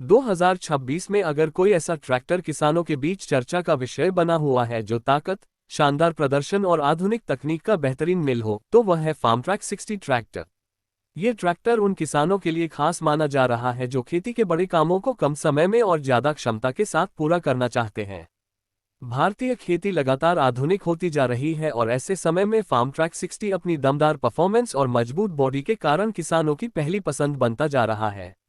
2026 में अगर कोई ऐसा ट्रैक्टर किसानों के बीच चर्चा का विषय बना हुआ है जो ताकत, शानदार प्रदर्शन और आधुनिक तकनीक का बेहतरीन मेल हो, तो वह है फार्मट्रैक 60 ट्रैक्टर। ये ट्रैक्टर उन किसानों के लिए खास माना जा रहा है जो खेती के बड़े कामों को कम समय में और ज्यादा क्षमता के साथ पूरा करना चाहते हैं। भारतीय खेती लगातार आधुनिक होती जा रही है और ऐसे समय में फार्मट्रैक 60 अपनी दमदार परफॉर्मेंस और मजबूत बॉडी के कारण किसानों की पहली पसंद बनता जा रहा है।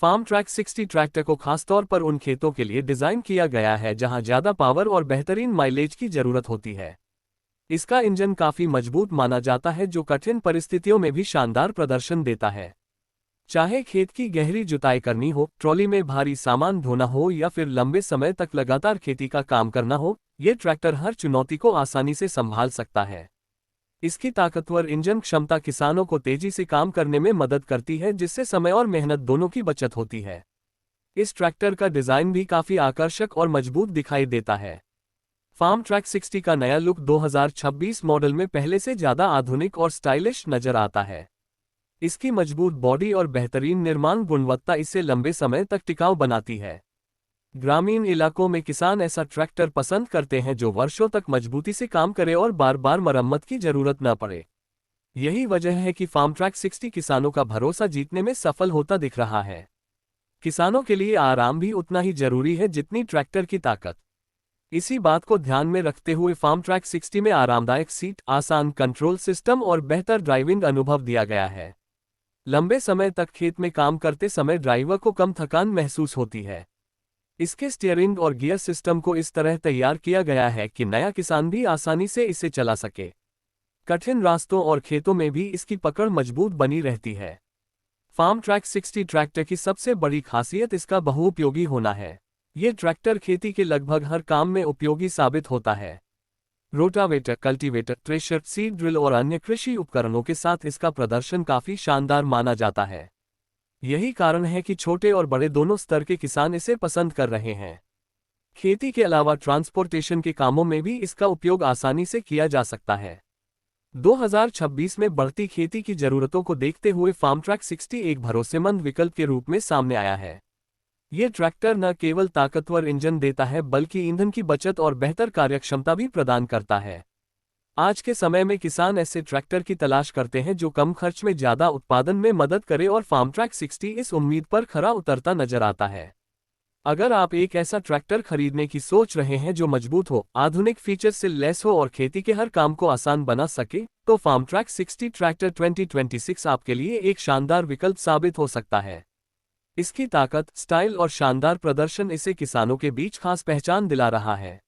फार्मट्रैक 60 ट्रैक्टर को खासतौर पर उन खेतों के लिए डिजाइन किया गया है जहां ज्यादा पावर और बेहतरीन माइलेज की जरूरत होती है। इसका इंजन काफी मजबूत माना जाता है जो कठिन परिस्थितियों में भी शानदार प्रदर्शन देता है। चाहे खेत की गहरी जुताई करनी हो, ट्रॉली में भारी सामान ढोना हो या फिर लंबे समय तक लगातार खेती का काम करना हो, ये ट्रैक्टर हर चुनौती को आसानी से संभाल सकता है। इसकी ताकतवर इंजन क्षमता किसानों को तेजी से काम करने में मदद करती है, जिससे समय और मेहनत दोनों की बचत होती है। इस ट्रैक्टर का डिजाइन भी काफी आकर्षक और मजबूत दिखाई देता है। फार्मट्रैक 60 का नया लुक 2026 मॉडल में पहले से ज्यादा आधुनिक और स्टाइलिश नजर आता है। इसकी मजबूत बॉडी और बेहतरीन निर्माण गुणवत्ता इसे लंबे समय तक टिकाऊ बनाती है। ग्रामीण इलाकों में किसान ऐसा ट्रैक्टर पसंद करते हैं जो वर्षों तक मजबूती से काम करे और बार बार मरम्मत की जरूरत न पड़े। यही वजह है कि फार्मट्रैक 60 किसानों का भरोसा जीतने में सफल होता दिख रहा है। किसानों के लिए आराम भी उतना ही जरूरी है जितनी ट्रैक्टर की ताकत। इसी बात को ध्यान में रखते हुए फार्मट्रैक 60 में आरामदायक सीट, आसान कंट्रोल सिस्टम और बेहतर ड्राइविंग अनुभव दिया गया है। लंबे समय तक खेत में काम करते समय ड्राइवर को कम थकान महसूस होती है। इसके स्टीयरिंग और गियर सिस्टम को इस तरह तैयार किया गया है कि नया किसान भी आसानी से इसे चला सके। कठिन रास्तों और खेतों में भी इसकी पकड़ मजबूत बनी रहती है। फार्मट्रैक 60 ट्रैक्टर की सबसे बड़ी खासियत इसका बहुउपयोगी होना है। ये ट्रैक्टर खेती के लगभग हर काम में उपयोगी साबित होता है। Rotavator, cultivator, thresher, seed drill और अन्य कृषि उपकरणों के साथ इसका प्रदर्शन काफी शानदार माना जाता है। यही कारण है कि छोटे और बड़े दोनों स्तर के किसान इसे पसंद कर रहे हैं। खेती के अलावा ट्रांसपोर्टेशन के कामों में भी इसका उपयोग आसानी से किया जा सकता है। 2026 में बढ़ती खेती की जरूरतों को देखते हुए फार्मट्रैक 60 एक भरोसेमंद विकल्प के रूप में सामने आया है। ये ट्रैक्टर न केवल ताकतवर इंजन देता है बल्कि ईंधन की बचत और बेहतर कार्यक्षमता भी प्रदान करता है। आज के समय में किसान ऐसे ट्रैक्टर की तलाश करते हैं जो कम खर्च में ज्यादा उत्पादन में मदद करे और फार्मट्रैक 60 इस उम्मीद पर खरा उतरता नजर आता है। अगर आप एक ऐसा ट्रैक्टर खरीदने की सोच रहे हैं जो मजबूत हो, आधुनिक फीचर से लैस हो और खेती के हर काम को आसान बना सके, तो फार्मट्रैक 60 ट्रैक्टर 2026 आपके लिए एक शानदार विकल्प साबित हो सकता है। इसकी ताकत, स्टाइल और शानदार प्रदर्शन इसे किसानों के बीच खास पहचान दिला रहा है।